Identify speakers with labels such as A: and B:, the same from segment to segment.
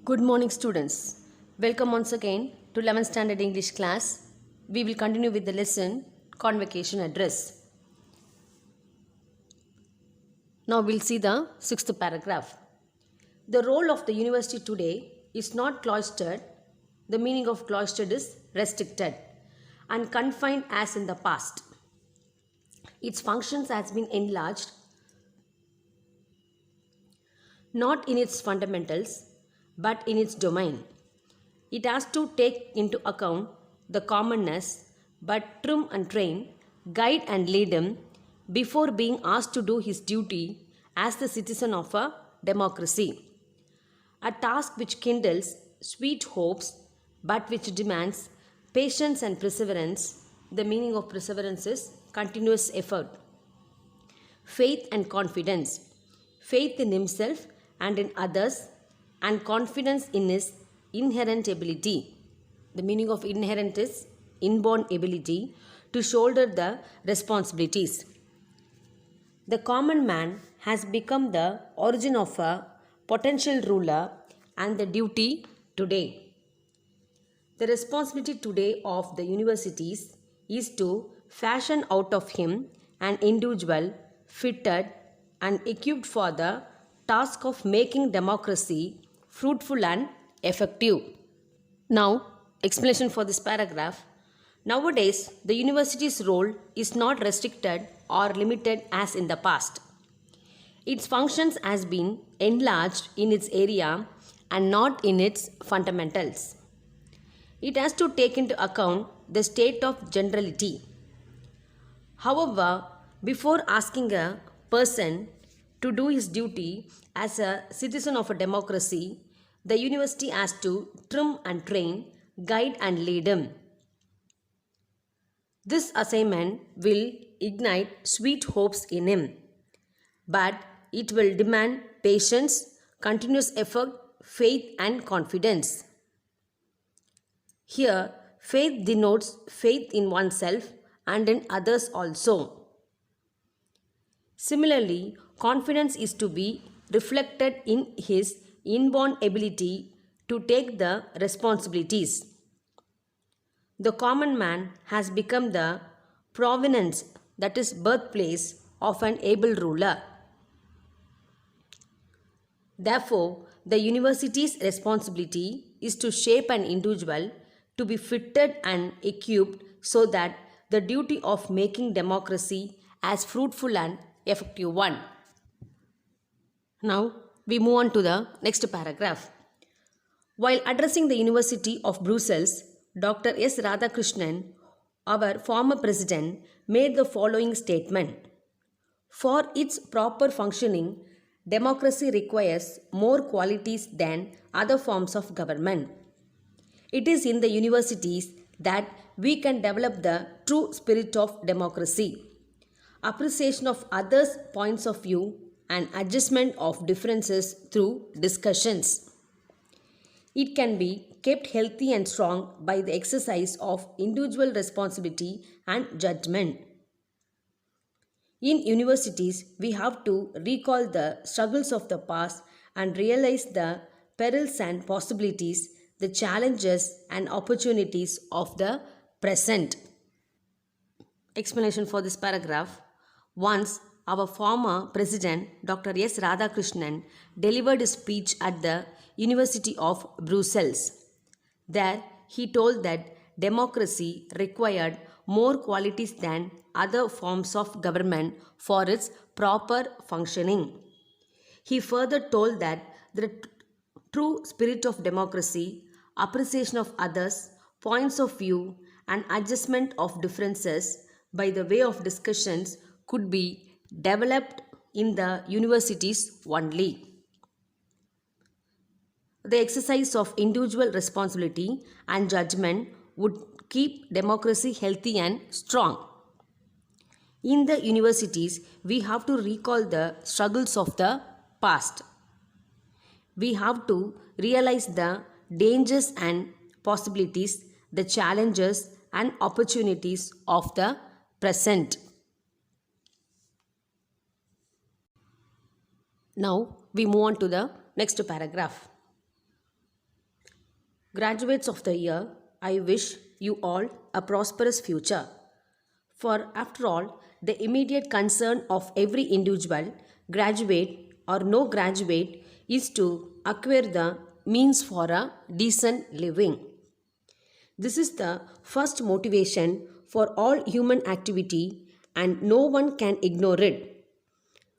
A: Good morning, students. Welcome once again to 11th Standard English class. We will continue with the lesson Convocation Address. Now we'll see the sixth paragraph. The role of the university today is not cloistered. The meaning of cloistered is restricted and confined as in the past. Its functions has been enlarged, not in its fundamentals, but in its domain. It has to take into account the commonness, but trim and train, guide and lead him before being asked to do his duty as the citizen of a democracy. A task which kindles sweet hopes, but which demands patience and perseverance. The meaning of perseverance is continuous effort. Faith and confidence. Faith in himself and in others, and confidence in his inherent ability. The meaning of inherent is inborn ability to shoulder the responsibilities. The common man has become the origin of a potential ruler and the duty today. The responsibility today of the universities is to fashion out of him an individual fitted and equipped for the task of making democracy fruitful and effective. Now, explanation for this paragraph. Nowadays, the university's role is not restricted or limited as in the past. Its functions has been enlarged in its area and not in its fundamentals. It has to take into account the state of generality. However, before asking a person to do his duty as a citizen of a democracy, the university has to trim and train, guide and lead him. This assignment will ignite sweet hopes in him, but it will demand patience, continuous effort, faith and confidence. Here, faith denotes faith in oneself and in others also. Similarly, confidence is to be reflected in his inborn ability to take the responsibilities. The common man has become the provenance, that is birthplace, of an able ruler. Therefore, the university's responsibility is to shape an individual to be fitted and equipped so that the duty of making democracy as fruitful and effective one. Now, we move on to the next paragraph. While addressing the University of Brussels, Dr. S. Radhakrishnan, our former president, made the following statement. For its proper functioning, democracy requires more qualities than other forms of government. It is in the universities that we can develop the true spirit of democracy, appreciation of others' points of view, and adjustment of differences through discussions. It can be kept healthy and strong by the exercise of individual responsibility and judgment. In universities, we have to recall the struggles of the past and realize the perils and possibilities, the challenges and opportunities of the present. Explanation for this paragraph. Once, our former president, Dr. S. Radhakrishnan, delivered a speech at the University of Brussels. There, he told that democracy required more qualities than other forms of government for its proper functioning. He further told that the true spirit of democracy, appreciation of others' points of view, and adjustment of differences by the way of discussions could be developed in the universities only. The exercise of individual responsibility and judgment would keep democracy healthy and strong. In the universities, we have to recall the struggles of the past. We have to realize the dangers and possibilities, the challenges and opportunities of the present. Now we move on to the next paragraph. Graduates of the year, I wish you all a prosperous future. For after all, the immediate concern of every individual, graduate or no graduate, is to acquire the means for a decent living. This is the first motivation for all human activity and no one can ignore it.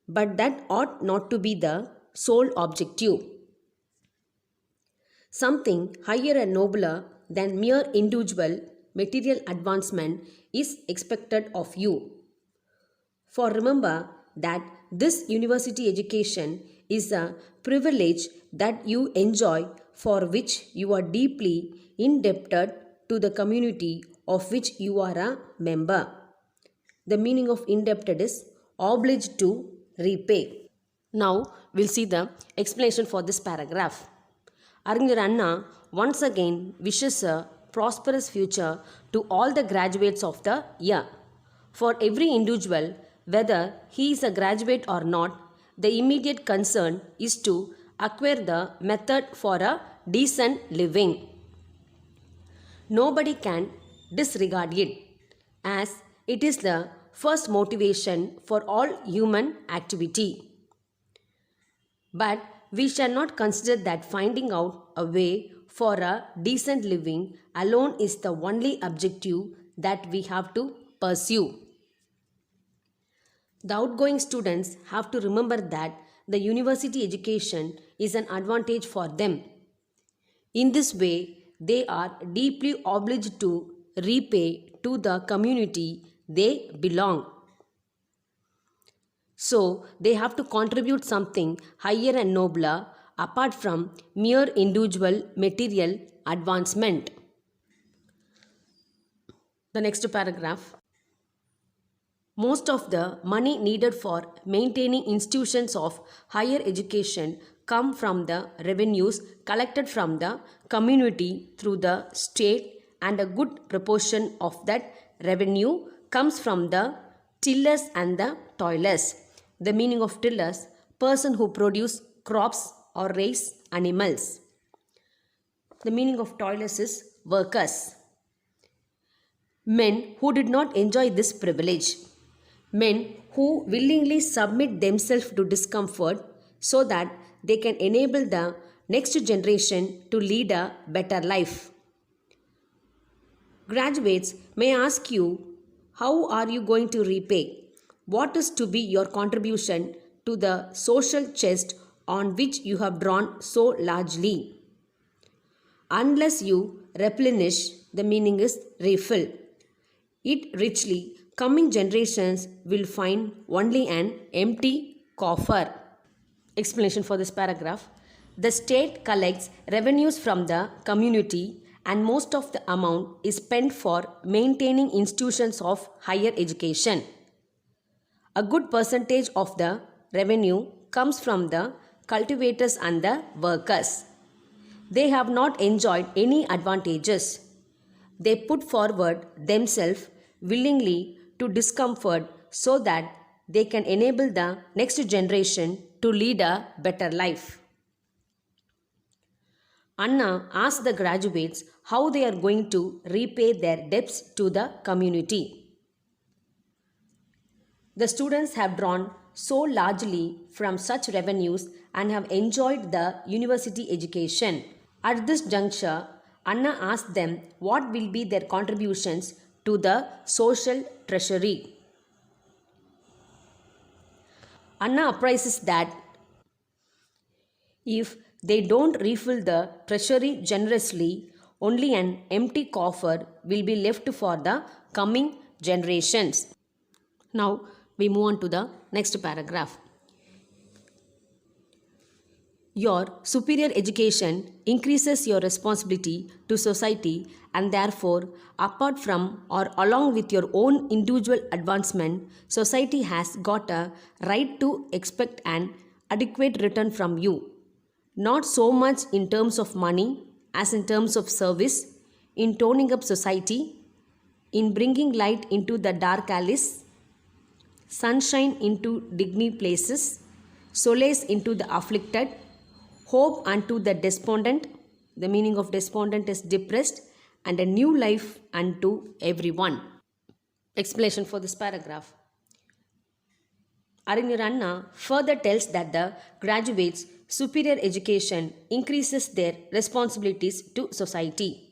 A: But that ought not to be the sole objective. Something higher and nobler than mere individual material advancement is expected of you. For remember that this university education is a privilege that you enjoy, for which you are deeply indebted to the community of which you are a member. The meaning of indebted is obliged to repay. Now we'll see the explanation for this paragraph. Arignar Anna once again wishes a prosperous future to all the graduates of the year. For every individual, whether he is a graduate or not, the immediate concern is to acquire the method for a decent living. Nobody can disregard it, as it is the first motivation for all human activity. But we shall not consider that finding out a way for a decent living alone is the only objective that we have to pursue. The outgoing students have to remember that the university education is an advantage for them. In this way, they are deeply obliged to repay to the community they belong. So, they have to contribute something higher and nobler apart from mere individual material advancement. The next paragraph. Most of the money needed for maintaining institutions of higher education come from the revenues collected from the community through the state, and a good proportion of that revenue comes from the tillers and the toilers. The meaning of tillers, person who produce crops or raise animals. The meaning of toilers is workers. Men who did not enjoy this privilege. Men who willingly submit themselves to discomfort so that they can enable the next generation to lead a better life. Graduates may ask you, how are you going to repay? What is to be your contribution to the social chest on which you have drawn so largely? Unless you replenish, the meaning is refill it richly, coming generations will find only an empty coffer. Explanation for this paragraph. The state collects revenues from the community and most of the amount is spent for maintaining institutions of higher education. A good percentage of the revenue comes from the cultivators and the workers. They have not enjoyed any advantages. They put forward themselves willingly to discomfort so that they can enable the next generation to lead a better life. Anna asked the graduates how they are going to repay their debts to the community. The students have drawn so largely from such revenues and have enjoyed the university education. At this juncture, Anna asked them what will be their contributions to the social treasury. Anna apprises that if they don't refill the treasury generously, only an empty coffer will be left for the coming generations. Now we move on to the next paragraph. Your superior education increases your responsibility to society, and therefore, apart from or along with your own individual advancement, society has got a right to expect an adequate return from you. Not so much in terms of money as in terms of service, in toning up society, in bringing light into the dark alleys, sunshine into digny places, solace into the afflicted, hope unto the despondent, The meaning of despondent is depressed and a new life unto everyone. Explanation for this paragraph. Arignar Anna further tells that the graduates' superior education increases their responsibilities to society.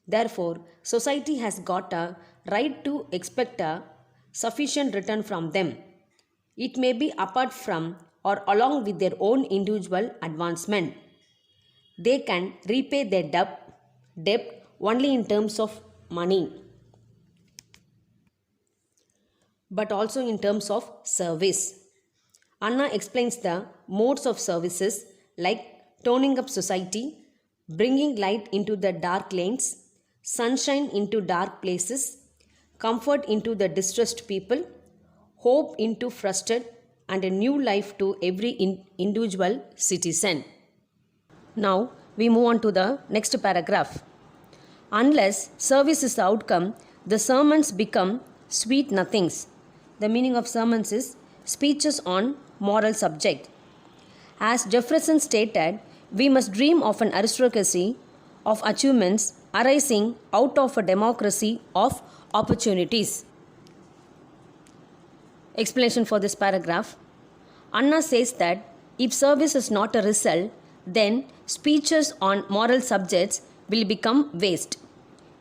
A: Therefore, society has got a right to expect a sufficient return from them. It may be apart from or along with their own individual advancement. They can repay their debt only in terms of money, but also in terms of service. Anna explains the modes of services like toning up society, bringing light into the dark lanes, sunshine into dark places, comfort into the distressed people, hope into frustrated, and a new life to every individual citizen. Now we move on to the next paragraph. Unless service is the outcome, the sermons become sweet nothings. The meaning of sermons is speeches on moral subject. As Jefferson stated, we must dream of an aristocracy of achievements arising out of a democracy of opportunities. Explanation for this paragraph. Anna says that if service is not a result, then speeches on moral subjects will become waste.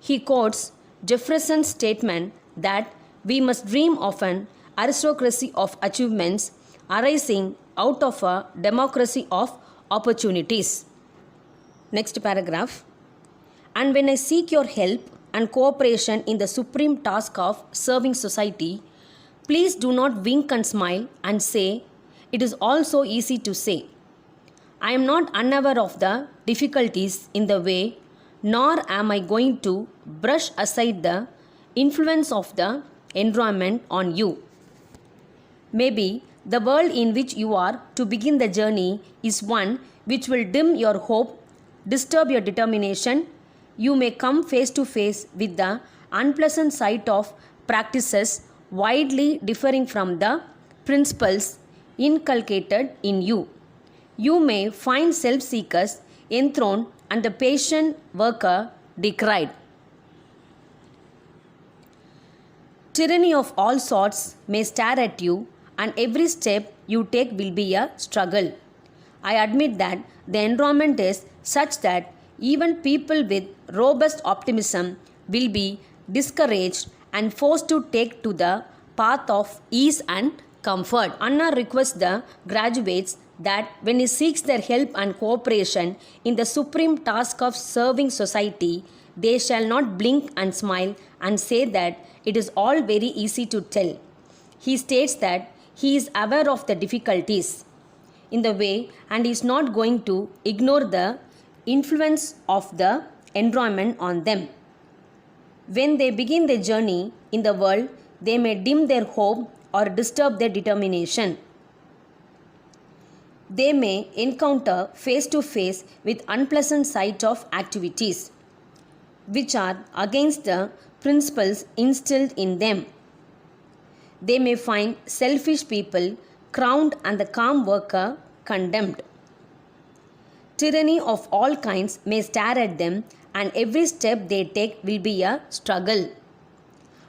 A: He quotes Jefferson's statement that we must dream of an aristocracy of achievements arising out of a democracy of opportunities. Next paragraph. And when I seek your help and cooperation in the supreme task of serving society, please do not wink and smile and say, it is all so easy to say. I am not unaware of the difficulties in the way, nor am I going to brush aside the influence of the environment on you. Maybe the world in which you are to begin the journey is one which will dim your hope, disturb your determination. You may come face to face with the unpleasant sight of practices widely differing from the principles inculcated in you. You may find self-seekers enthroned and the patient worker decried. Tyranny of all sorts may stare at you, and every step you take will be a struggle. I admit that the environment is such that even people with robust optimism will be discouraged and forced to take to the path of ease and comfort. Anna requests the graduates that when he seeks their help and cooperation in the supreme task of serving society, they shall not blink and smile and say that it is all very easy to tell. He states that he is aware of the difficulties in the way and is not going to ignore the influence of the environment on them. When they begin their journey in the world, they may dim their hope or disturb their determination. They may encounter face to face with unpleasant sight of activities which are against the principles instilled in them. They may find selfish people crowned and the calm worker condemned. Tyranny of all kinds may stare at them, and every step they take will be a struggle.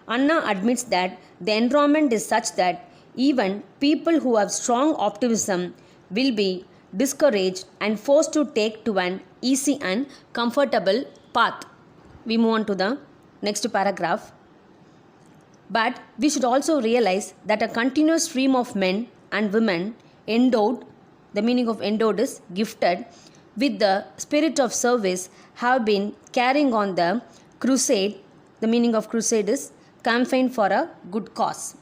A: Anna admits that the environment is such that even people who have strong optimism will be discouraged and forced to take to an easy and comfortable path. We move on to the next paragraph. But we should also realize that a continuous stream of men and women endowed, the meaning of endowed is gifted, with the spirit of service have been carrying on the crusade, the meaning of crusade is campaign for a good cause,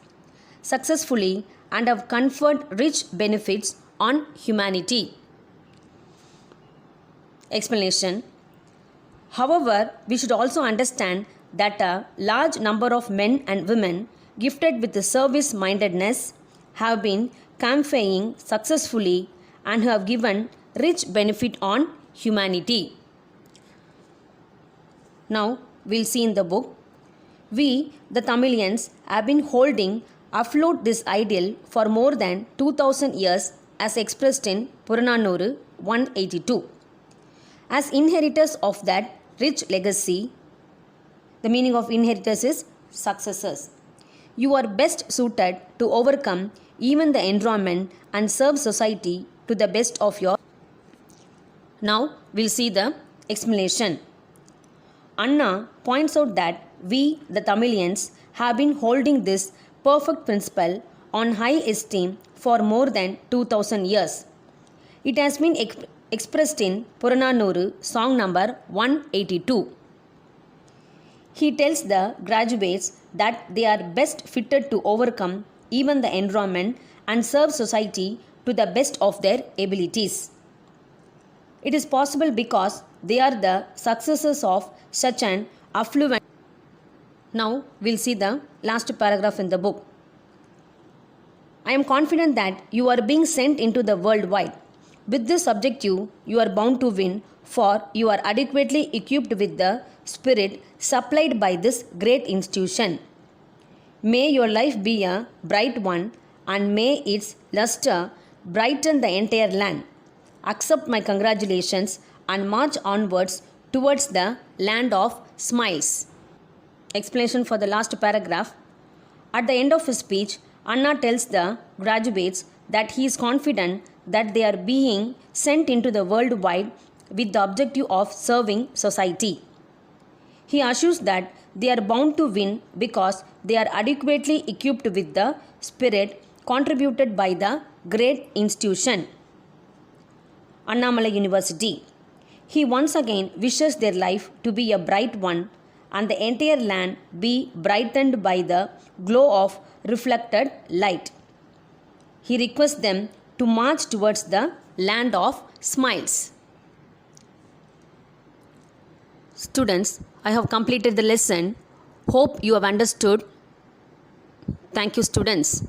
A: successfully and have conferred rich benefits on humanity. Explanation. However, we should also understand that a large number of men and women gifted with the service mindedness have been campaigning successfully and have given rich benefit on humanity. Now we'll see in the book. We, the Tamilians, have been holding afloat this ideal for more than 2000 years as expressed in Purananuru 182. As inheritors of that rich legacy, the meaning of inheritors is successors. You are best suited to overcome even the environment and serve society to the best of your. Now we'll see the explanation. Anna points out that we, the Tamilians, have been holding this perfect principle on high esteem for more than 2000 years. It has been expressed in Purananuru, song number 182. He tells the graduates that they are best fitted to overcome even the environment and serve society to the best of their abilities. It is possible because they are the successors of such an affluent. Now we'll see the last paragraph in the book. I am confident that you are being sent into the world wide. With this objective, you are bound to win, for you are adequately equipped with the spirit supplied by this great institution. May your life be a bright one, and may its luster brighten the entire land. Accept my congratulations and march onwards towards the land of smiles. Explanation for the last paragraph. At the end of his speech, Anna tells the graduates that he is confident that they are being sent into the world wide with the objective of serving society. He assures that they are bound to win because they are adequately equipped with the spirit contributed by the great institution, Annamalai University. He once again wishes their life to be a bright one and the entire land be brightened by the glow of reflected light. He requests them to march towards the land of smiles. Students, I have completed the lesson. Hope you have understood. Thank you, students.